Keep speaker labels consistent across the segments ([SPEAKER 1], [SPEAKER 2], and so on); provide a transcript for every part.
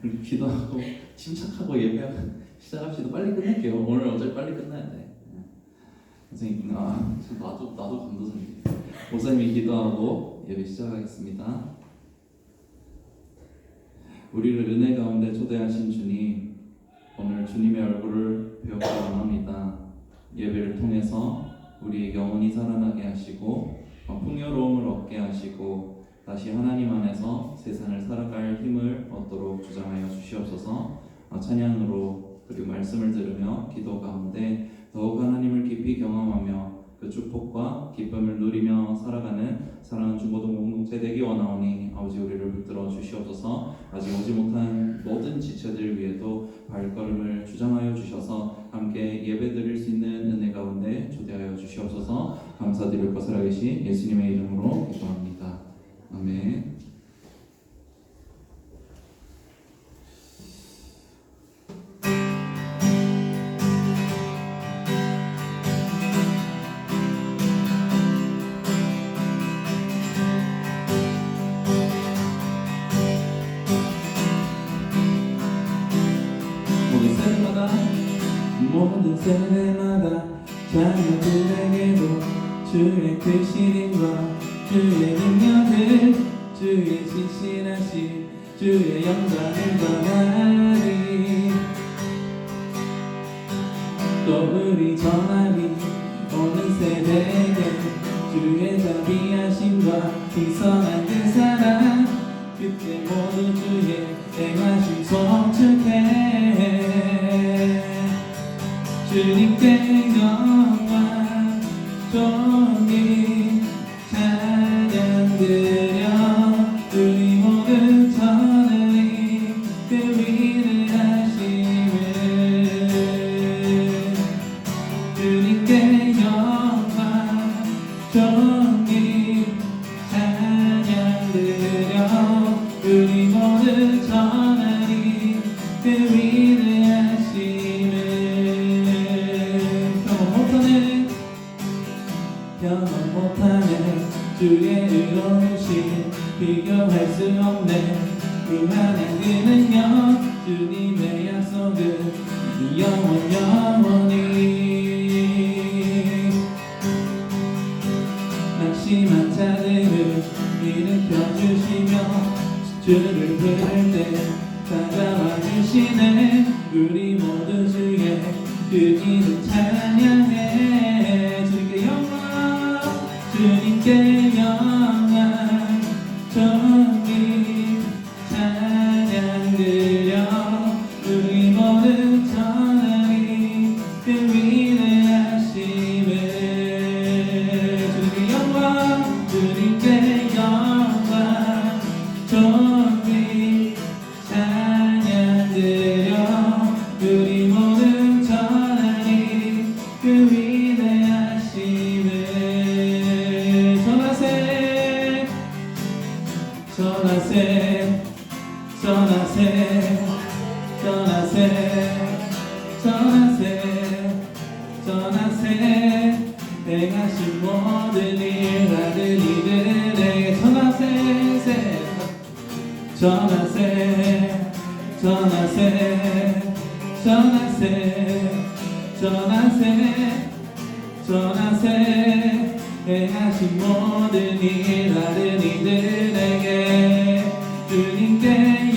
[SPEAKER 1] 우리 기도하고 침착하고 예배 시작합시다. 빨리 끝낼게요. 오늘 어차피 빨리 끝나야 돼. 선생님, 나도 감도사님. 목사님이 기도하고 예배 시작하겠습니다. 우리를 은혜 가운데 초대하신 주님, 오늘 주님의 얼굴을 배우기 원합니다. 예배를 통해서 우리의 영혼이 살아나게 하시고 풍요로움을 얻게 하시고 다시 하나님 안에서 세상을 살아갈 힘을 얻도록 주장하여 주시옵소서. 찬양으로 그리고 말씀을 들으며 기도 가운데 더욱 하나님을 깊이 경험하며 그 축복과 기쁨을 누리며 살아가는 사랑하는 중고등 공동체 되기 원하오니 아버지 우리를 붙들어 주시옵소서. 아직 오지 못한 모든 지체들 위에도 발걸음을 주장하여 주셔서 함께 예배드릴 수 있는 은혜 가운데 초대하여 주시옵소서. 감사드리고 살아계신 예수님의 이름으로 기도합니다. 아멘.
[SPEAKER 2] 모든 세대마다 자녀들에게도 주의 크신임과 주의 능력을 주의 신실하신 주의 영광을 전하리. 또 우리 전하리 오는 세대에게 주의 자비하심과 풍성한 그 사랑 그때 모두 주의 행하심 송축해. 주님께 영광 존귀 찬양 드려 우리 모두 전하리 그 위대하심을. 주님께 영광 존귀 찬양 드려 우리 모두 전하리 그 위대하심을. 경험 못하네 주의 의로우신 비교할 수 없네 무한한 그 능력 주님의 약속은 영원히 낙심한 자들을 일으켜 주시며 주를 부를 때 다가와 주시네. 우리 모두 주의 그 이름 찬양해. 주님께 영광 주님께 영광 존귀 찬양 드려 우리 모두 전하리 그 위대하심을. 주님께 영광 주님께 영광 존귀 찬양 드려 우리 모두 전하리 그 위대하심을. 전하세 전하세 전하세 전하세 전하세 행하신 모든 일 아들 이들에게 전하세 전하세 전하세 전하세 전하세 전하세 행하신 모든 일 아들 이들에게 주님께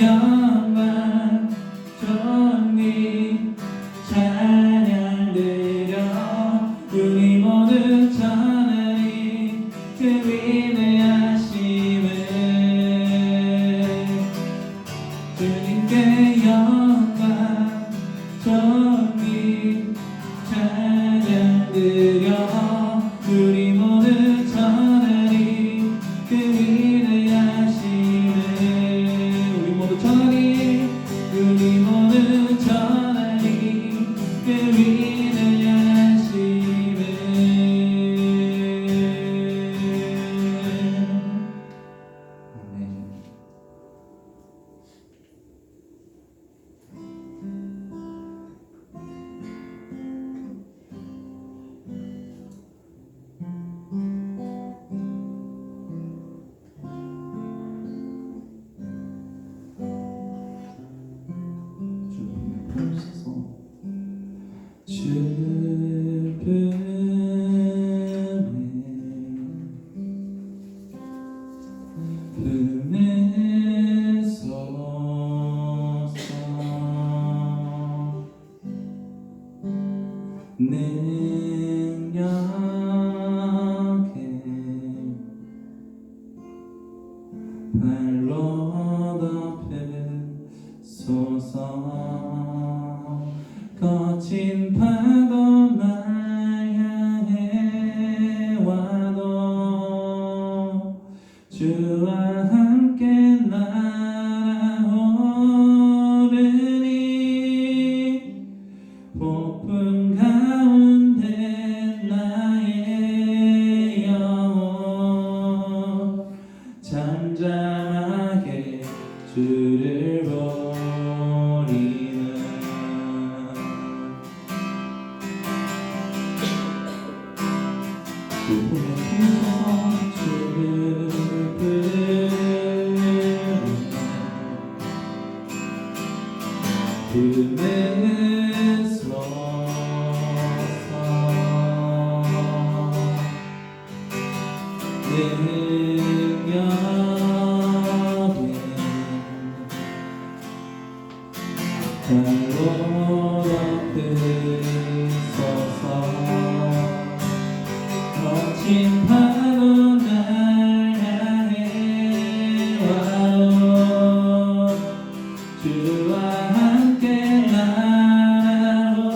[SPEAKER 2] 영광 존귀 찬양 드려 우리 모두 전하리 그 위대하심을. 주님께 영광 존귀 찬양 드려 우리 모두 전하리 그 위대하심을. 우리 모두 전하리 우리 모두 전하리 그 위대하심을.
[SPEAKER 1] 아멘. 능력에 발로 덮으소서. 거친 파도 날 향해 와도 주와 함께 날아오르니 폭풍 가운데 나의 영혼 잠잠하게 주를 보리라. 폭풍에 힘써 주를 발로 덮으소서. 거친 파도 날 향해 와도 주와 함께 날아오르니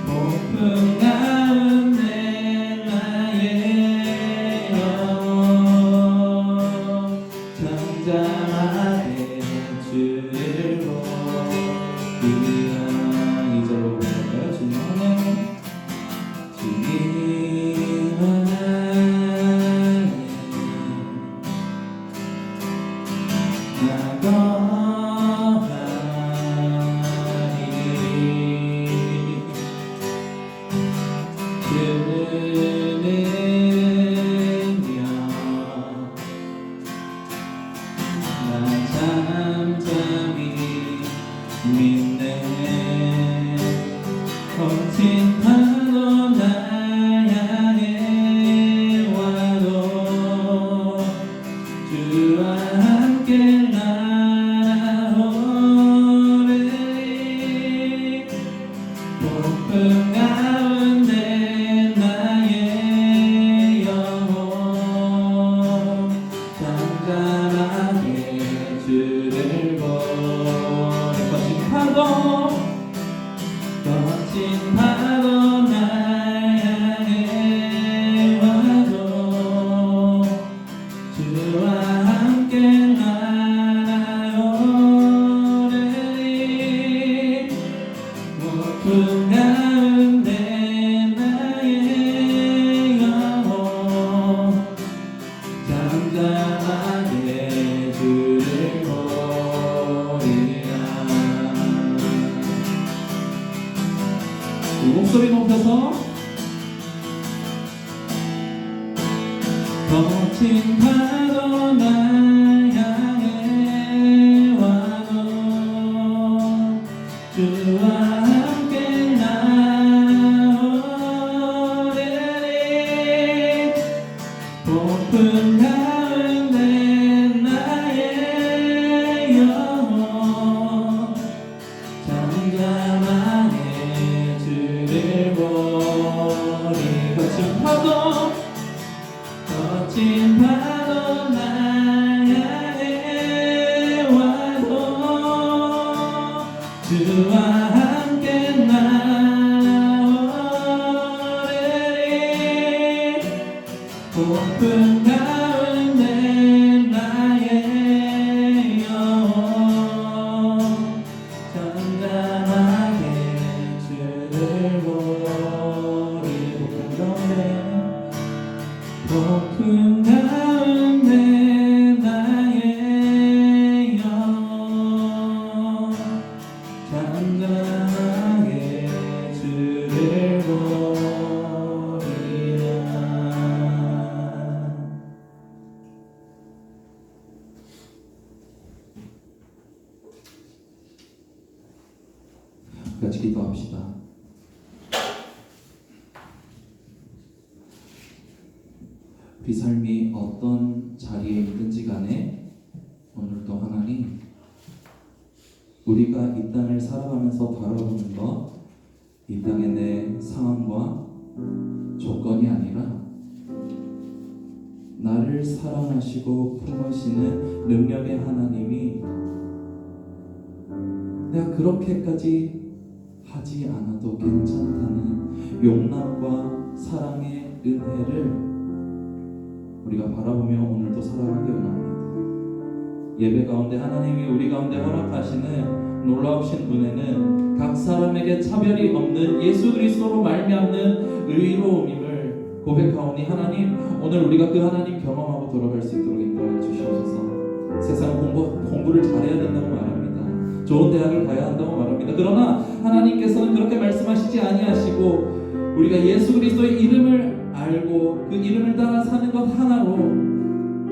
[SPEAKER 1] 폭풍 가운데 나의 영혼 잠잠하게 주를 보리라. 2절로 볼까요? 주님 안에 주님 안에 나거하니 주는 나 잠잠히 믿네. 거친 파도 날 향해 와도 주와 함께 날아오르니 폭풍 가운데 나의 영혼 잠잠하게 주를 보리. 거친 파도 날 향해 와도 주와 함께 날아오르니 폭풍 가운데 나의 영혼 잠잠하게 주를 보리라. 목소리 높여서 거친 파도 날 향해 와도 주와 함께 날아오르니 폭풍 가운데 나의 영혼 잠잠하게 주를 보리. 거친 파도 날 향해 와도 주와 함께 날아오르니 폭풍 가운데 나의 영혼 잠잠하게 주를 보리. 폭풍 가운데 나의 영혼 잠잠하게 주를 보리라. 같이 기도합시다. 우리 삶이 어떤 자리에 있든지 간에 오늘도 하나님, 우리가 이 땅을 살아가는 살아가면서 다뤄보는 것, 이 땅의 내 상황과 조건이 아니라 나를 사랑하시고 품으시는 능력의 하나님이 내가 그렇게까지 하지 않아도 괜찮다는 용납과 사랑의 은혜를 우리가 바라보며 오늘도 살아가기 원합니다. 예배 가운데 하나님이 우리 가운데 허락하시는 놀라우신 은혜는 각 사람에게 차별이 없는 예수 그리스도로 말미암는 의로움임을 고백하오니 하나님, 오늘 우리가 그 하나님 경험하고 돌아갈 수 있도록 인도하여 주시옵소서. 세상 공부를 잘해야 된다고 말합니다. 좋은 대학을 가야 한다고 말합니다. 그러나 하나님께서는 그렇게 말씀하시지 아니하시고 우리가 예수 그리스도의 이름을 알고 그 이름을 따라 사는 것 하나로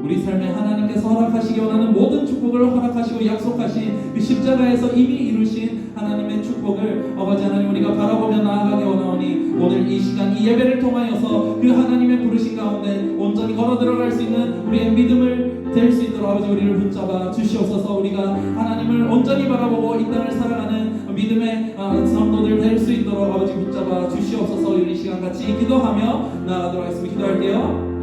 [SPEAKER 1] 우리 삶에 하나님께서 허락하시기 원하는 모든 축복을 허락하시고 약속하신 그 십자가에서 이미 이루신 하나님의 축복을 아버지 하나님 우리가 바라보며 나아가기 원하오니 오늘 이 시간 이 예배를 통하여서 그 하나님의 부르신 가운데 온전히 걸어 들어갈 수 있는 우리의 믿음을 될 수 있도록 아버지 우리를 붙잡아 주시옵소서. 우리가 하나님을 온전히 바라보고 이 땅을 살아가는 믿음의 성도들 될 수 있도록 아버지 붙잡아 주시옵소서. 우리 이 시간 같이 기도하며 나아가도록 하겠습니다. 기도할게요.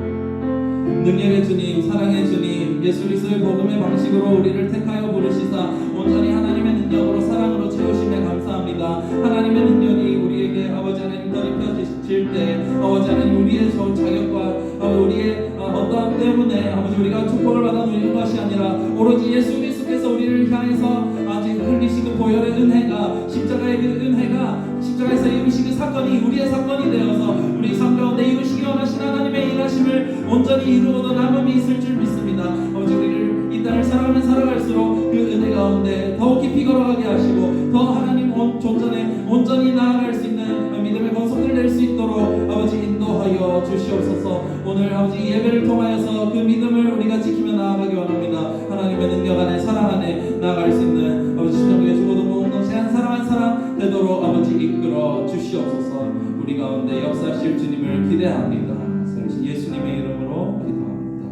[SPEAKER 1] 능력의 주님, 사랑의 주님, 예수 그리스도의 복음의 방식으로 우리를 택하여 부르시사 온전히 하나님의 능력으로 사랑으로 채우심에 감사합니다. 하나님의 능력이 우리에게 아버지 하나님 더입혀질 때 아버지 하나님 우리의 좋은 자격과 우리의 어떠함 때문에 아버지 우리가 축복을 받아 누리는 것이 아니라 오로지 예수 그리스도께서 우리를 향해서 아직 흘리신 그 보혈의 은혜가 십자가의 그 은혜가 십자가에서 이루신 그 사건이 우리의 사건이 되어서 우리 삶 가운데 이루시기 원하신 하나님의 일하심을 온전히 이루어도 남음이 있을 줄 믿습니다. 아버지 우리를 이 땅을 살아가면 살아갈수록 그 은혜 가운데 더욱 깊이 걸어가게 하시고 더 하나님 존전에 온전히 나아갈 수 있는 믿음의 권속들 낼 수 있도록 아버지 인도하여 주시옵소서. 오늘 아버지 이 예배를 통하여서 그 믿음을 우리가 지키며 나아가기 원합니다. 하나님의 능력 안에 사랑 안에 나아갈 수 있는 아버지 신정의 주고도 공동체 한 사람 한 사람 되도록 아버지 이끌어 주시옵소서. 우리 가운데 역사하실 주님을 기대합니다. 살리신 예수님의 이름으로 기도합니다.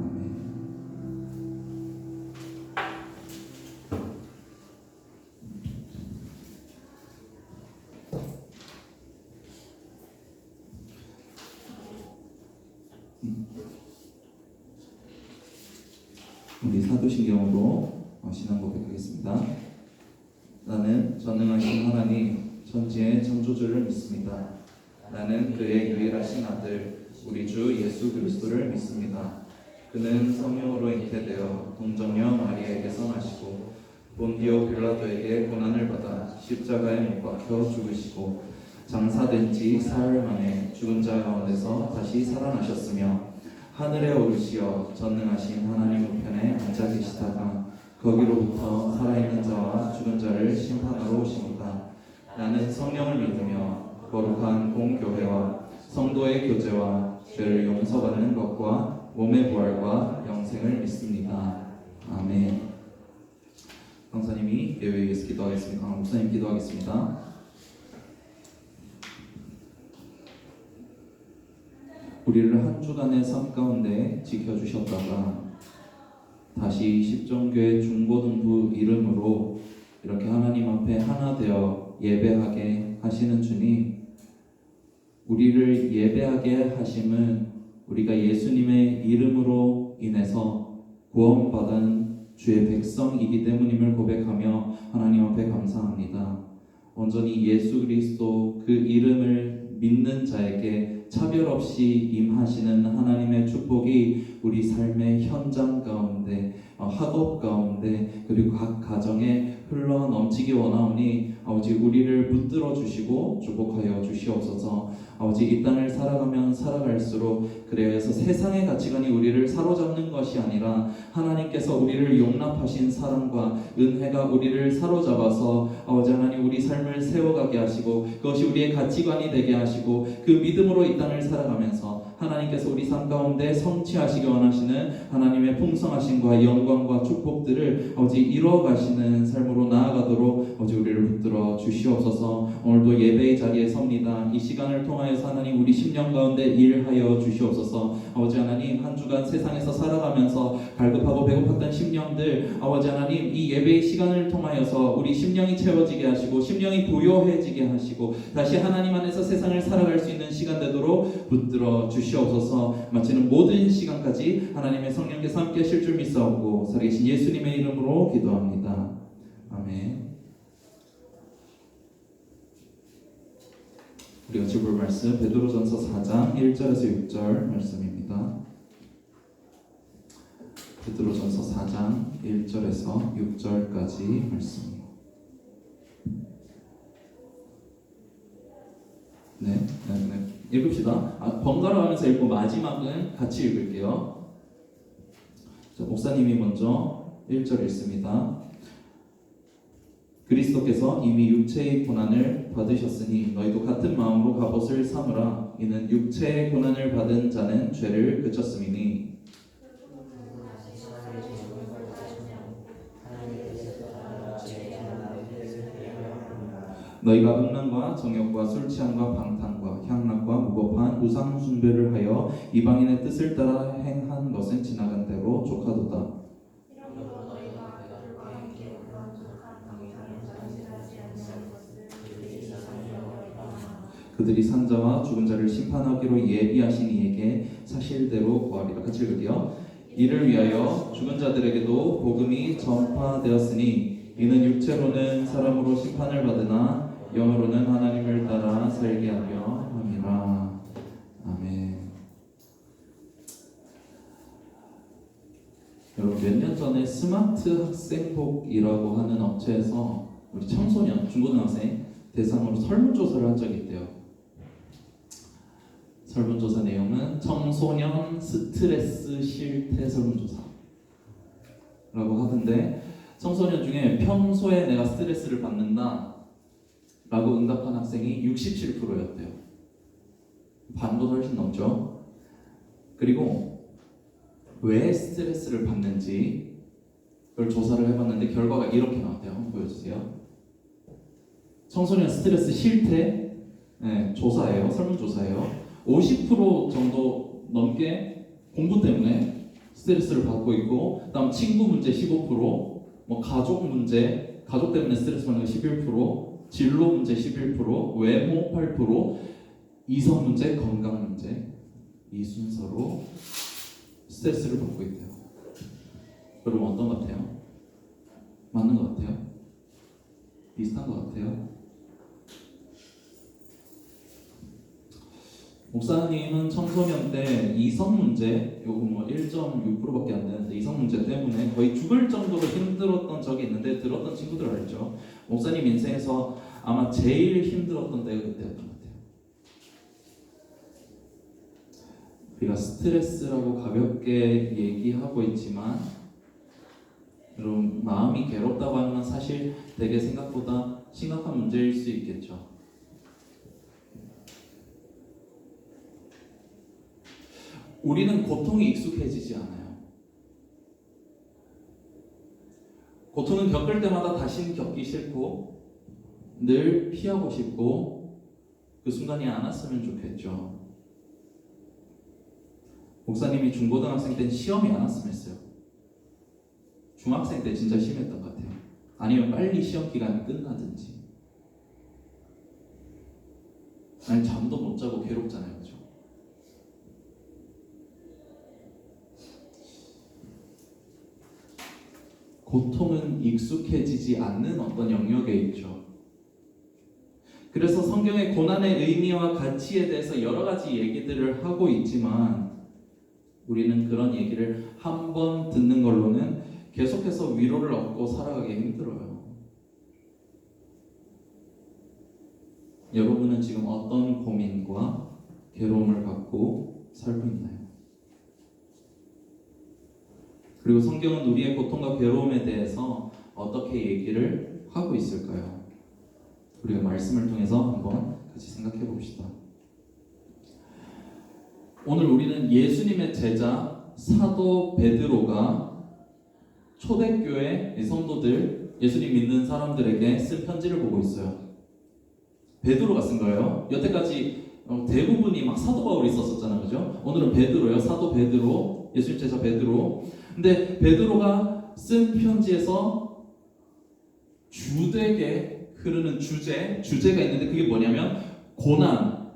[SPEAKER 1] 아멘. 우리 사도신경으로 신앙 고백하겠습니다. 나는 전능하신 하나님 천지의 창조주를 믿습니다. 나는 그의 유일하신 아들 우리 주 예수 그리스도를 믿습니다. 그는 성령으로 잉태되어 동정녀 마리아에게서 나시고 본디오 빌라도에게 고난을 받아 십자가에 못 박혀 죽으시고 장사된 지 사흘 만에 죽은 자 가운데서 다시 살아나셨으며 하늘에 오르시어 전능하신 하나님 우편에 앉아 계시다가 거기로부터 살아있는 자와 죽은 자를 심판하러 오십니다. 나는 성령을 믿으며 거룩한 공교회와 성도의 교제와 죄를 용서받는 것과 몸의 부활과 영생을 믿습니다. 아멘. 강사님이 예배에 위해서 기도하겠습니다. 목사님 기도하겠습니다. 우리를 한 주간의 삶 가운데 지켜주셨다가 다시 십정교회 중고등부 이름으로 이렇게 하나님 앞에 하나 되어 예배하게 하시는 주님, 우리를 예배하게 하심은 우리가 예수님의 이름으로 인해서 구원받은 주의 백성이기 때문임을 고백하며 하나님 앞에 감사합니다. 온전히 예수 그리스도 그 이름을 믿는 자에게 차별 없이 임하시는 하나님의 축복이 우리 삶의 현장 가운데, 학업 가운데, 그리고 각 가정에 흘러 넘치기 원하오니 아버지 우리를 붙들어 주시고 축복하여 주시옵소서. 아버지 이 땅을 살아가면 살아갈수록 그래서 세상의 가치관이 우리를 사로잡는 것이 아니라 하나님께서 우리를 용납하신 사랑과 은혜가 우리를 사로잡아서 아버지 하나님 우리 삶을 세워가게 하시고 그것이 우리의 가치관이 되게 하시고 그 믿음으로 이 땅을 살아가면서 하나님께서 우리 삶 가운데 성취하시기 원하시는 하나님의 풍성하심과 영광과 축복들을 아버지 이루어가시는 삶으로 나아가도록 아버지 우리를 붙들어 주시옵소서. 오늘도 예배의 자리에 섭니다. 이 시간을 통하여서 하나님 우리 심령 가운데 일하여 주시옵소서. 아버지 하나님 한 주간 세상에서 살아가면서 갈급하고 배고팠던 심령들 아버지 하나님 이 예배의 시간을 통하여서 우리 심령이 채워지게 하시고 심령이 부요해지게 하시고 다시 하나님 안에서 세상을 살아갈 수 있는 시간 되도록 붙들어 주시옵소서. 마치는 모든 시간까지 하나님의 성령께서 함께 하실 줄 믿사오고 살아계신 예수님의 이름으로 기도합니다. 아멘. 우리가 볼 말씀 베드로전서 4장 1절에서 6절 말씀입니다. 베드로전서 4장 1절에서 6절까지 말씀입니다. 네. 읽읍시다. 번갈아 가면서 읽고 마지막은 같이 읽을게요. 자, 목사님이 먼저 1절 읽습니다. 그리스도께서 이미 육체의 고난을 받으셨으니 너희도 같은 마음으로 갑옷을 삼으라. 이는 육체의 고난을 받은 자는 죄를 그쳤음이니 너희가 음란과 정욕과 술 취함과 방탕과 향락과 무법한 우상 숭배를 하여 이방인의 뜻을 따라 행한 것은 지나간 대로 족하도다. 그들이 산자와 죽은 자를 심판하기로 예비하신 이에게 사실대로 구하리라. 같이 읽을게요. 이를 위하여 죽은 자들에게도 복음이 전파되었으니 이는 육체로는 사람으로 심판을 받으나 영으로는 하나님을 따라 살게 하려 함이라. 아멘. 여러분 몇 년 전에 스마트 학생복이라고 하는 업체에서 우리 청소년 중고등학생 대상으로 설문조사를 한 적이 있대요. 설문조사 내용은 청소년 스트레스 실태 설문조사라고 하던데 청소년 중에 평소에 내가 스트레스를 받는다 라고 응답한 학생이 67%였대요. 반보다 훨씬 넘죠. 그리고 왜 스트레스를 받는지 그걸 조사를 해봤는데 결과가 이렇게 나왔대요. 한번 보여주세요. 청소년 스트레스 실태 조사예요. 설문조사예요. 50% 정도 넘게 공부 때문에 스트레스를 받고 있고, 그다음 친구 문제 15%, 뭐 가족 문제, 가족 때문에 스트레스 받는 거 11%, 진로 문제 11%, 외모 8%, 이성 문제, 건강 문제 이 순서로 스트레스를 받고 있대요. 여러분 어떤 것 같아요? 맞는 것 같아요? 비슷한 것 같아요? 목사님은 청소년 때 이성 문제, 요거 뭐 1.6%밖에 안 되는데 이성 문제 때문에 거의 죽을 정도로 힘들었던 적이 있는데 들었던 친구들 알죠? 목사님 인생에서 아마 제일 힘들었던 때가 그때였던 것 같아요. 우리가 스트레스라고 가볍게 얘기하고 있지만 여러분 마음이 괴롭다고 하면 사실 되게 생각보다 심각한 문제일 수 있겠죠. 우리는 고통에 익숙해지지 않아요. 고통은 겪을 때마다 다시는 겪기 싫고 늘 피하고 싶고 그 순간이 안 왔으면 좋겠죠. 목사님이 중고등학생 때 시험이 안 왔으면 했어요. 중학생 때 진짜 심했던 것 같아요. 아니면 빨리 시험 기간이 끝나든지. 아니 잠도 못 자고 괴롭잖아요. 그렇죠? 고통은 익숙해지지 않는 어떤 영역에 있죠. 그래서 성경의 고난의 의미와 가치에 대해서 여러 가지 얘기들을 하고 있지만 우리는 그런 얘기를 한 번 듣는 걸로는 계속해서 위로를 얻고 살아가기 힘들어요. 여러분은 지금 어떤 고민과 괴로움을 갖고 살고 있나요? 그리고 성경은 우리의 고통과 괴로움에 대해서 어떻게 얘기를 하고 있을까요? 우리가 말씀을 통해서 한번 같이 생각해 봅시다. 오늘 우리는 예수님의 제자 사도 베드로가 초대교회 성도들, 예수님 믿는 사람들에게 쓴 편지를 보고 있어요. 베드로가 쓴 거예요. 여태까지 대부분이 막 사도 바울이 썼었잖아요, 그죠? 오늘은 베드로예요. 사도 베드로, 예수님 제자 베드로. 근데 베드로가 쓴 편지에서 주되게 흐르는 주제가 있는데 그게 뭐냐면 고난,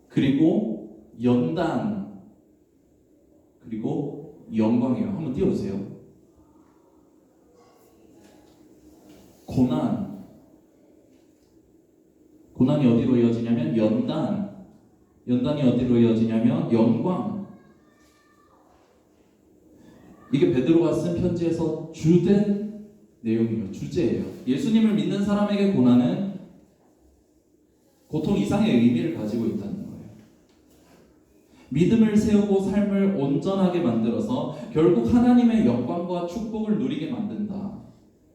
[SPEAKER 1] 그리고 연단, 그리고 영광이에요. 한번 띄워주세요. 고난이 어디로 이어지냐면 연단이 어디로 이어지냐면 영광. 이게 베드로가 쓴 편지에서 주된 내용이에요. 주제예요. 예수님을 믿는 사람에게 고난은 고통 이상의 의미를 가지고 있다는 거예요. 믿음을 세우고 삶을 온전하게 만들어서 결국 하나님의 영광과 축복을 누리게 만든다.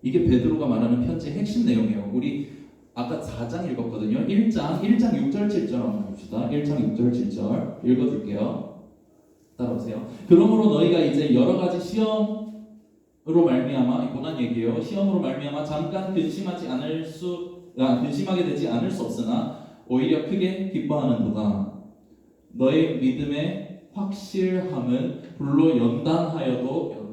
[SPEAKER 1] 이게 베드로가 말하는 편지의 핵심 내용이에요. 우리 아까 4장 읽었거든요. 1장 6절 7절 한번 봅시다. 1장 6절 7절 읽어줄게요. 따라오세요. 그러므로 너희가 이제 여러 가지 시험으로 말미암아, 고난 얘기예요. 시험으로 말미암아 잠깐 근심하게 되지 않을 수 없으나 오히려 크게 기뻐하는도다. 너의 믿음의 확실함은 불로 연단하여도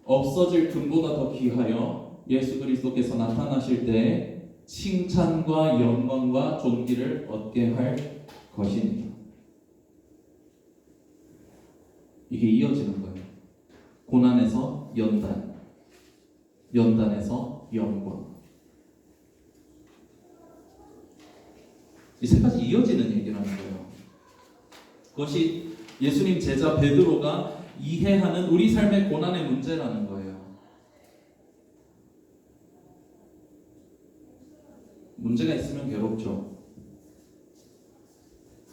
[SPEAKER 1] 없어질 금보다 더 귀하여 예수 그리스도께서 나타나실 때 칭찬과 영광과 존귀를 얻게 할 것입니다. 이게 이어지는 거예요. 고난에서 연단, 연단에서 영광. 이 세 가지 이어지는 얘기라는 거예요. 그것이 예수님 제자 베드로가 이해하는 우리 삶의 고난의 문제라는 거예요. 문제가 있으면 괴롭죠.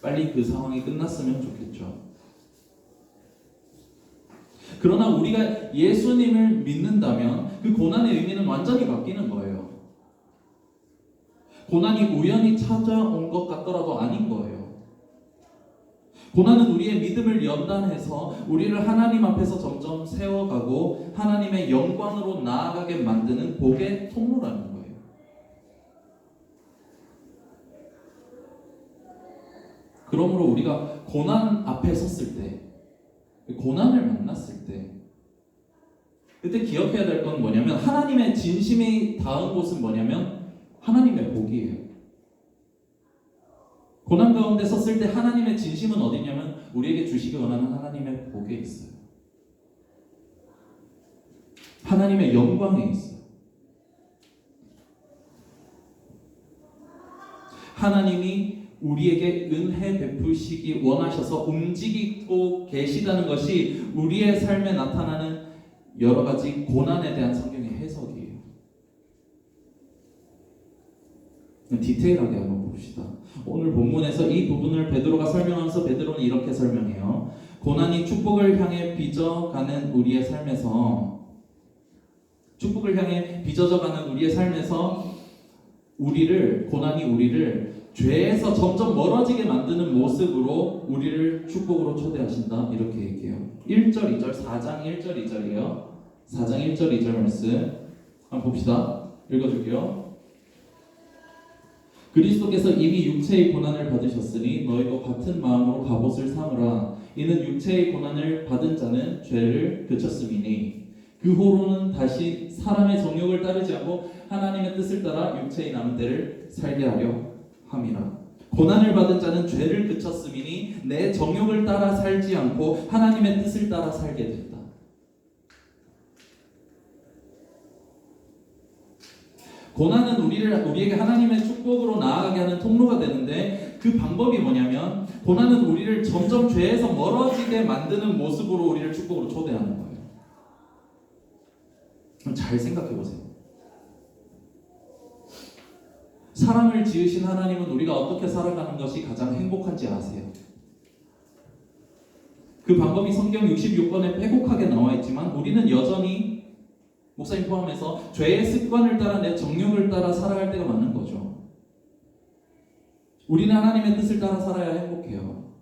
[SPEAKER 1] 빨리 그 상황이 끝났으면 좋겠죠. 그러나 우리가 예수님을 믿는다면 그 고난의 의미는 완전히 바뀌는 거예요. 고난이 우연히 찾아온 것 같더라도 아닌 거예요. 고난은 우리의 믿음을 연단해서 우리를 하나님 앞에서 점점 세워가고 하나님의 영광으로 나아가게 만드는 복의 통로라는 거예요. 그러므로 우리가 고난 앞에 섰을 때, 고난을 만났을 때, 그때 기억해야 될 건 뭐냐면 하나님의 진심이 닿은 곳은 뭐냐면 하나님의 복이에요. 고난 가운데 섰을 때 하나님의 진심은 어디냐면 우리에게 주시기 원하는 하나님의 복에 있어요. 하나님의 영광에 있어요. 하나님이 우리에게 은혜 베푸시기 원하셔서 움직이고 계시다는 것이 우리의 삶에 나타나는 여러 가지 고난에 대한 성경의 해석이에요. 디테일하게 한번 봅시다. 오늘 본문에서 이 부분을 베드로가 설명하면서 베드로는 이렇게 설명해요. 고난이 축복을 향해 빚어가는 우리의 삶에서 고난이 우리를 죄에서 점점 멀어지게 만드는 모습으로 우리를 축복으로 초대하신다. 이렇게 얘기해요. 1절 2절 4장 1절 2절이에요. 4장 1절 2절 말씀 한번 봅시다. 읽어줄게요. 그리스도께서 이미 육체의 고난을 받으셨으니 너희도 같은 마음으로 갑옷을 삼으라. 이는 육체의 고난을 받은 자는 죄를 그쳤음이니 그 후로는 다시 사람의 정욕을 따르지 않고 하나님의 뜻을 따라 육체의 남은 때를 살게 하려 함이라. 고난을 받은 자는 죄를 그쳤음이니 내 정욕을 따라 살지 않고 하나님의 뜻을 따라 살게 된다. 고난은 우리에게 하나님의 축복으로 나아가게 하는 통로가 되는데 그 방법이 뭐냐면 고난은 우리를 점점 죄에서 멀어지게 만드는 모습으로 우리를 축복으로 초대하는 거예요. 잘 생각해 보세요. 사람을 지으신 하나님은 우리가 어떻게 살아가는 것이 가장 행복한지 아세요? 그 방법이 성경 66권에 빼곡하게 나와 있지만 우리는 여전히 목사님 포함해서 죄의 습관을 따라 내 정욕을 따라 살아갈 때가 많은 거죠. 우리는 하나님의 뜻을 따라 살아야 행복해요.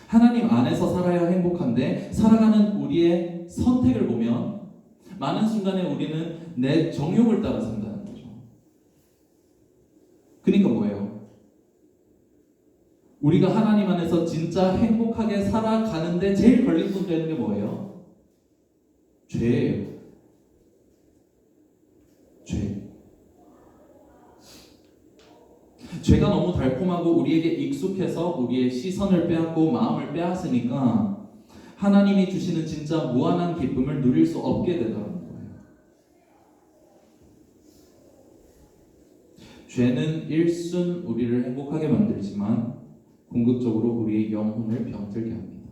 [SPEAKER 1] 하나님 안에서 살아야 행복한데 살아가는 우리의 선택을 보면 많은 순간에 우리는 내 정욕을 따라 산다는 거죠. 그러니까 뭐예요? 우리가 하나님 안에서 진짜 행복하게 살아가는데 제일 걸림돌되는 게 뭐예요? 죄예요. 죄. 죄가 너무 달콤하고 우리에게 익숙해서 우리의 시선을 빼앗고 마음을 빼앗으니까 하나님이 주시는 진짜 무한한 기쁨을 누릴 수 없게 되더라는 거예요. 죄는 일순 우리를 행복하게 만들지만 궁극적으로 우리의 영혼을 병들게 합니다.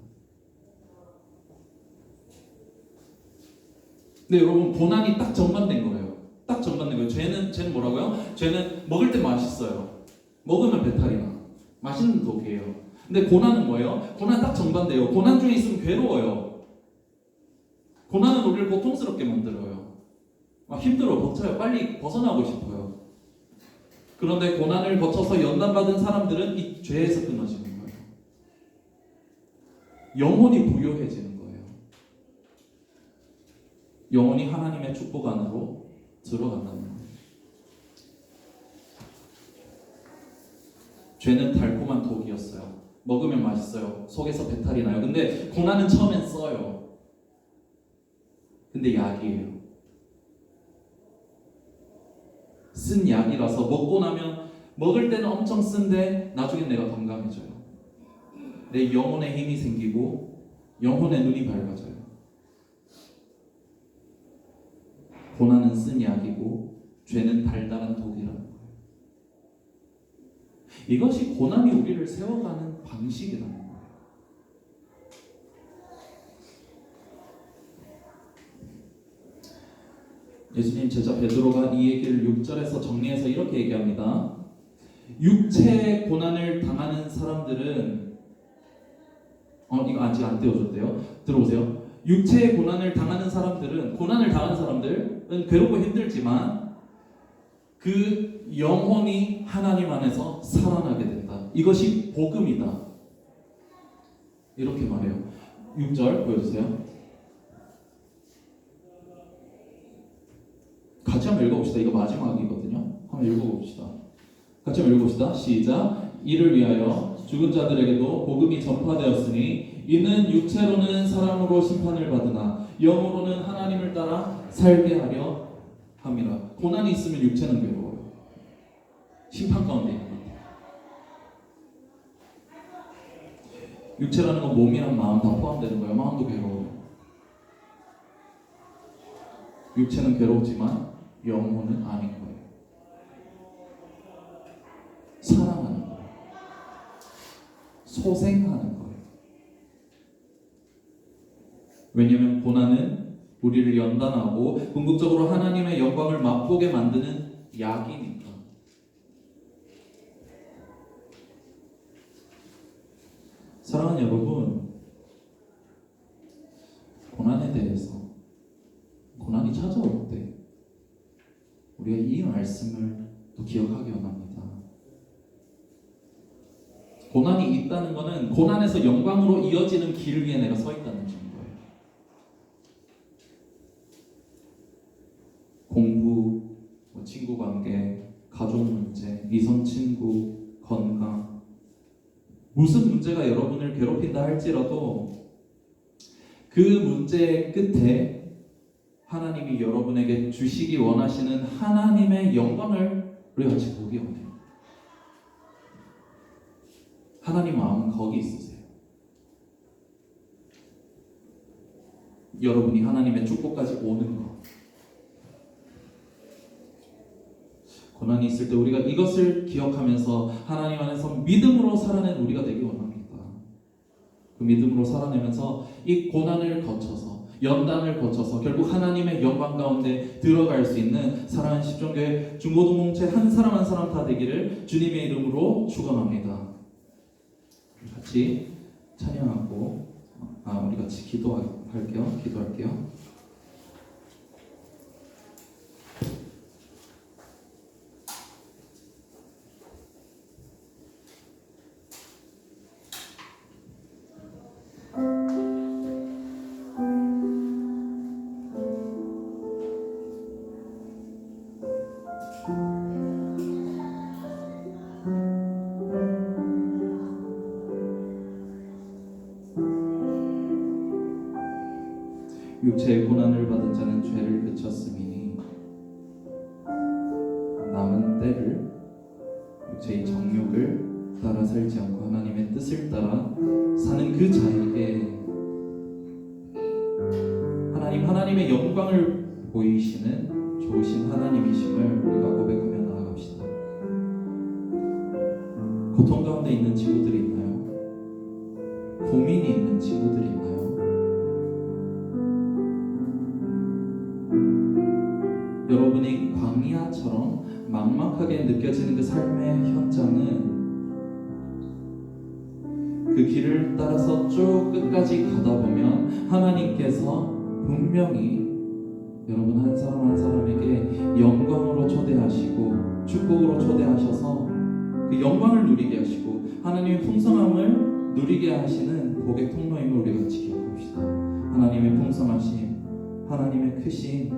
[SPEAKER 1] 근데 여러분, 고난이 딱 정반대인 거예요. 딱 정반대인 거예요. 죄는 뭐라고요? 죄는 먹을 때 맛있어요. 먹으면 배탈이 나. 맛있는 독이에요. 근데 고난은 뭐예요? 고난 딱 정반대예요. 고난 중에 있으면 괴로워요. 고난은 우리를 고통스럽게 만들어요. 막 힘들어, 벅차요. 빨리 벗어나고 싶어요. 그런데 고난을 거쳐서 연단받은 사람들은 이 죄에서 끊어지는 거예요. 영혼이 부요해지는 거예요. 영혼이 하나님의 축복 안으로 들어간다는 거예요. 죄는 달콤한 독이었어요. 먹으면 맛있어요. 속에서 배탈이 나요. 근데 고난은 처음엔 써요. 근데 약이에요. 쓴 약이라서 먹고 나면 먹을 때는 엄청 쓴데 나중엔 내가 건강해져요. 내 영혼에 힘이 생기고 영혼의 눈이 밝아져요. 고난은 쓴 약이고 죄는 달달한 독이라는 거예요. 이것이 고난이 우리를 세워가는 방식이라는 거예요. 예수님 제자 베드로가 이 얘기를 6절에서 정리해서 이렇게 얘기합니다. 육체의 고난을 당하는 사람들은 이거 아직 안 띄워줬대요. 들어보세요. 육체의 고난을 당하는 사람들은 고난을 당하는 사람들은 괴롭고 힘들지만 그 영혼이 하나님 안에서 살아나게 된다. 이것이 복음이다. 이렇게 말해요. 6절 보여주세요. 같이 한번 읽어봅시다. 이거 마지막이거든요. 한번 읽어봅시다. 같이 한번 읽어봅시다. 시작. 이를 위하여 죽은 자들에게도 복음이 전파되었으니 이는 육체로는 사람으로 심판을 받으나 영으로는 하나님을 따라 살게 하려 함이라. 고난이 있으면 육체는 괴로워요. 심판 가운데 있는 것 같아요. 육체라는 건 몸이랑 마음 다 포함되는 거예요. 마음도 괴로워요. 육체는 괴롭지만 영혼은 아닌 거예요. 사랑하는 거예요. 소생하는 거예요. 왜냐하면 고난은 우리를 연단하고 궁극적으로 하나님의 영광을 맛보게 만드는 약이니까. 사랑하는 여러분, 고난에 대해서 고난이 찾아올 때 우리가 이 말씀을 또 기억하기 원합니다. 고난이 있다는 것은 고난에서 영광으로 이어지는 길 위에 내가 서 있다는 점인 거예요. 공부, 친구 관계, 가족 문제, 이성 친구, 건강, 무슨 문제가 여러분을 괴롭힌다 할지라도 그 문제의 끝에 하나님이 여러분에게 주시기 원하시는 하나님의 영광을 우리 같이 보기 원해요. 하나님 마음은 거기 있으세요. 여러분이 하나님의 축복까지 오는 것. 고난이 있을 때 우리가 이것을 기억하면서 하나님 안에서 믿음으로 살아낸 우리가 되기 원합니다. 그 믿음으로 살아내면서 이 고난을 거쳐서 연단을 거쳐서 결국 하나님의 영광 가운데 들어갈 수 있는 사랑하는 십종교회 중고등공체 한 사람 한 사람 다 되기를 주님의 이름으로 축원합니다. 같이 찬양하고 우리 같이 기도할게요. 육체의 고난을 받은 자는 죄를 그쳤음이니 남은 때를 육체의 정욕을 따라 살지 않고 하나님의 뜻을 따라 사는 그 자에게 하나님의 영광을 보이시는 좋으신 하나님이심을 우리가 고백하며 나아갑시다. 고통 가운데 있는 친구들이 있나요? 고민이 있는 친구들이 있나요? 여러분이 광야처럼 막막하게 느껴지는 그 삶의 현장은 그 길을 따라서 쭉 끝까지 가다 보면 하나님께서 분명히 여러분 한 사람 한 사람에게 영광으로 초대하시고 축복으로 초대하셔서 그 영광을 누리게 하시고 하나님의 풍성함을 누리게 하시는 고백 통로임을 우리가 같이 기억합시다. 하나님의 풍성하심, 하나님의 크심,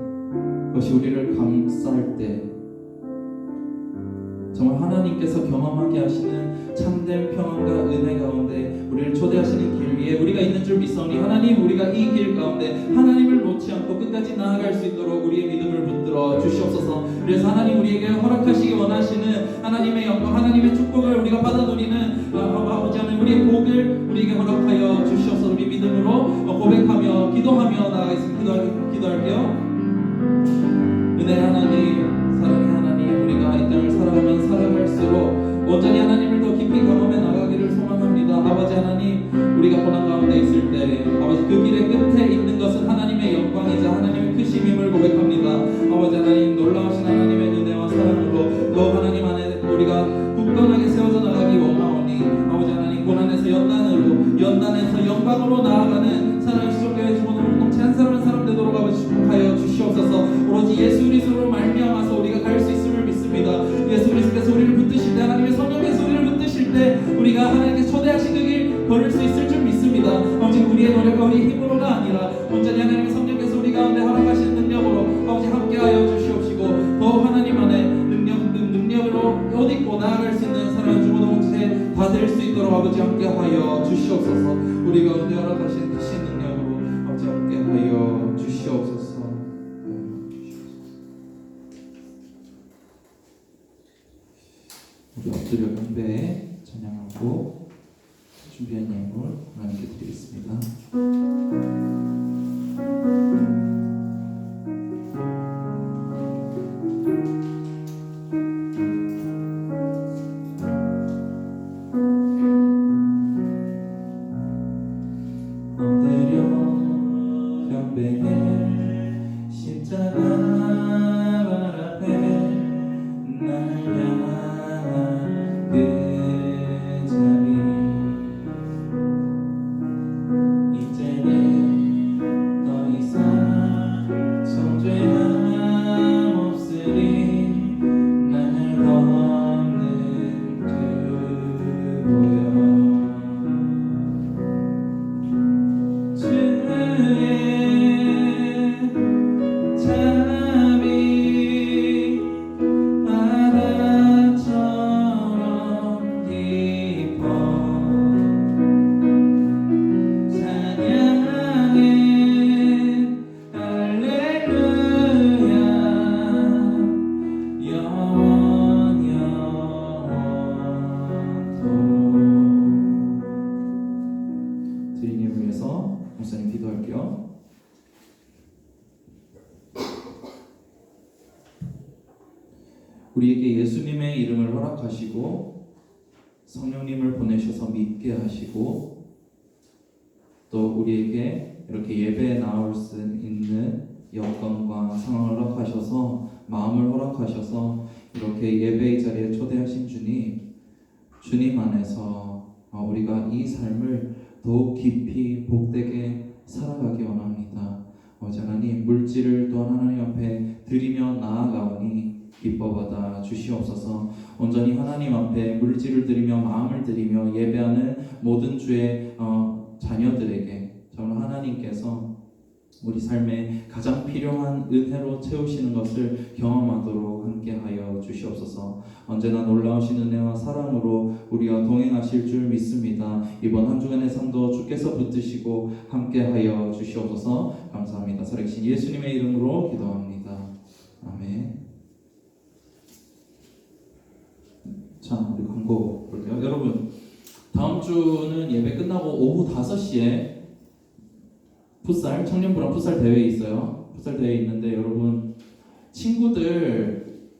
[SPEAKER 1] 그것이 우리를 감쌀 때 정말 하나님께서 경험하게 하시는 참된 평안과 은혜 가운데 우리를 초대하시는 길 위에 우리가 있는 줄 믿사오니 하나님, 우리가 이 길 가운데 하나님을 놓지 않고 끝까지 나아갈 수 있도록 우리의 믿음을 붙들어 주시옵소서. 그래서 하나님, 우리에게 허락하시기 원하시는 하나님의 영광, 하나님의 축복을 우리가 받아 누리는 아버지 하나님, 우리의 복을 우리에게 허락하여 주시옵소서. 우리 믿음으로 고백하며 기도하며 나아가겠습니다. 기도할게요. 은혜 하나님, 사랑의 하나님, 우리가 이 땅을 살아가면 살아갈수록 온전히 하나님을 더 깊이 경험해 나가기를 소망합니다. 아버지 하나님, 우리가 고난 가운데 있을 때 아버지 그 길의 끝에 있는 것은 하나님의 영광이자 하나님의 크심임을 고백합니다. 아버지 하나님, 놀라우신 하나님의 은혜와 사랑으로 또 하나님 안에 우리가 굳건하게 세워져 나가기 원하오니 아버지 하나님, 고난에서 연단에서 영광으로 나아가는 사랑의 시종교회 주보는 공동체 한 사람 한 사람 되도록 아버지 축복하여 주시옵소서. 오로지 예수 그리스도로 말미암아서 우리가 갈 수 있음을 믿습니다. 예수 그리스도께서 우리를 붙드실 때, 하나님의 성령께서 우리를 붙드실 때 우리가 하나님께서 초대하신 그 길 걸을 수 있을 줄 믿습니다. 아버지, 우리의 노력과 우리의 힘으로가 아니라 온전히 하나님의 성령께서 우리 가운데 허락하시는 능력으로 아버지 함께하여 주시옵시고 더 하나님 안에 능력으로 옷 입고 나아갈 수 있는 사랑의 주보동체 다 될 수 있도록 아버지 함께하여 주시옵소서. 우리 가운데 허락하신 크신 능력으로 아버지 함께하여 주시옵소서. 우리 엎드려 경배에 찬양하고 준비한 예물 하나님께 드리겠습니다. 엎드려 경배에 십자가 발 앞에 날 향한 그 자비, 이제는 더 이상 정죄함 없으리. 날 덮는 그 보혈, 드리님 위해서 목사님 기도할게요. 우리에게 예수님의 이름을 허락하시고 성령님을 보내셔서 믿게 하시고 또 우리에게 이렇게 예배에 나올 수 있는 여건과 상황을 허락하셔서 마음을 허락하셔서 이렇게 예배의 자리에 초대하신 주님 안에서 우리가 이 삶을 더욱 깊이 복되게 살아가기 원합니다. 하나님, 물질을 또한 하나님 앞에 드리며 나아가오니 기뻐받아 주시옵소서. 온전히 하나님 앞에 물질을 드리며 마음을 드리며 예배하는 모든 주의 자녀들에게 정말 하나님께서 우리 삶에 가장 필요한 은혜로 채우시는 것을 경험하도록 함께하여 주시옵소서. 주시옵소서. 언제나 놀라우신 은혜와 사랑으로 우리와 동행하실 줄 믿습니다. 이번 한 주간의 삶도 주께서 붙드시고 함께하여 주시옵소서. 감사합니다. 살아계신 예수님의 이름으로 기도합니다. 아멘. 자, 우리 광고 볼게요. 여러분, 다음 주는 예배 끝나고 오후 5시에 풋살, 청년부랑 풋살 대회 있어요. 풋살 대회 있는데 여러분 친구들,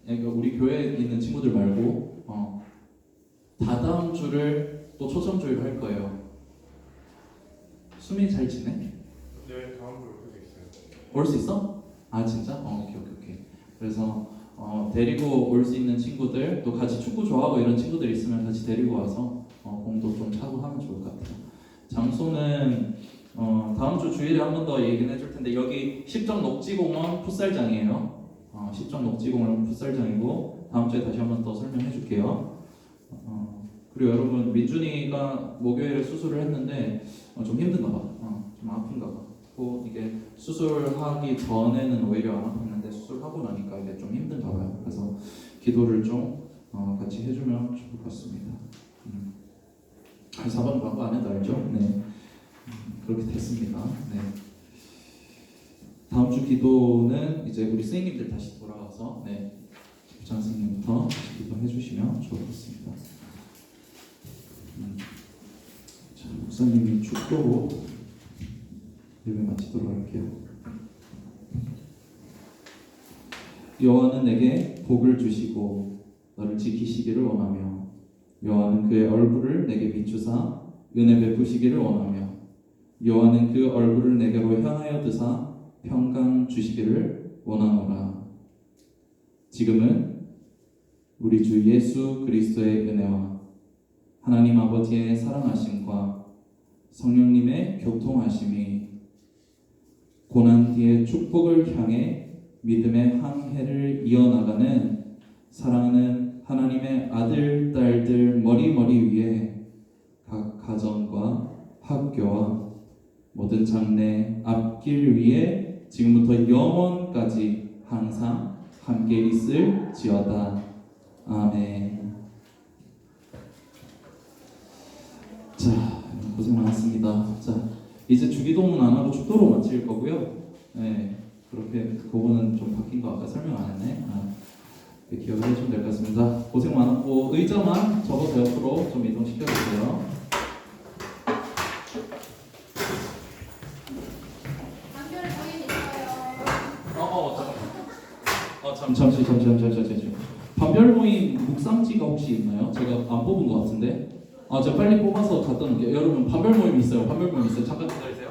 [SPEAKER 1] 그러니까 우리 교회에 있는 친구들 말고 다다음 주를 또 초청 주의를 할 거예요. 수민이 잘 지내?
[SPEAKER 3] 네, 다음 주 올수 있어요.
[SPEAKER 1] 올 수 있어? 아 진짜? 오케이. 그래서 데리고 올 수 있는 친구들, 또 같이 축구 좋아하고 이런 친구들 있으면 같이 데리고 와서 공도 좀 차고 하면 좋을 것 같아요. 장소는 다음 주 주일에 한 번 더 얘기는 해줄 텐데 여기 십정 녹지공원 풋살장이에요. 십정 녹지공원 풋살장이고 다음 주에 다시 한 번 더 설명해 줄게요. 그리고 여러분 민준이가 목요일에 수술을 했는데 좀 힘든가 봐. 좀 아픈가 봐. 이게 수술하기 전에는 오히려 안 아팠는데 수술하고 나니까 이게 좀 힘든가 봐요. 그래서 기도를 좀 같이 해주면 좋을 것 같습니다. 4번 광고 안 해도 알죠? 네. 그렇게 됐습니다. 네. 다음 주 기도는 이제 우리 선생님들 다시 돌아와서 부장 선생님부터 기도해 주시면 좋을 것 같습니다. 자, 목사님이 축도로 예배 마치도록 할게요. 여호와는 내게 복을 주시고 너를 지키시기를 원하며 여호와는 그의 얼굴을 내게 비추사 은혜 베푸시기를 원하며 여호와는 그 얼굴을 내게로 향하여 드사 평강 주시기를 원하노라. 지금은 우리 주 예수 그리스도의 은혜와 하나님 아버지의 사랑하심과 성령님의 교통하심이 고난 뒤의 축복을 향해 믿음의 항해를 이어나가는 사랑하는 하나님의 아들, 딸들 머리 위에 각 가정과 학교와 모든 장래 앞길 위에 지금부터 영원까지 항상 함께 있을지어다. 아멘. 자, 고생 많았습니다. 자, 이제 주기도문 안 하고 축도로 마칠 거고요. 네, 그렇게 그거는 좀 바뀐 거 아까 설명 안 했네. 기억을 해주면 될 것 같습니다. 고생 많았고 의자만 접어서 옆으로 좀 이동시켜주세요.
[SPEAKER 4] 단결에 거의 있어요.
[SPEAKER 1] 잠시. 반별 모임 묵상지가 혹시 있나요? 제가 안 뽑은 것 같은데. 제가 빨리 뽑아서 갖다 놓을게요. 여러분 반별 모임 있어요. 잠깐 기다리세요.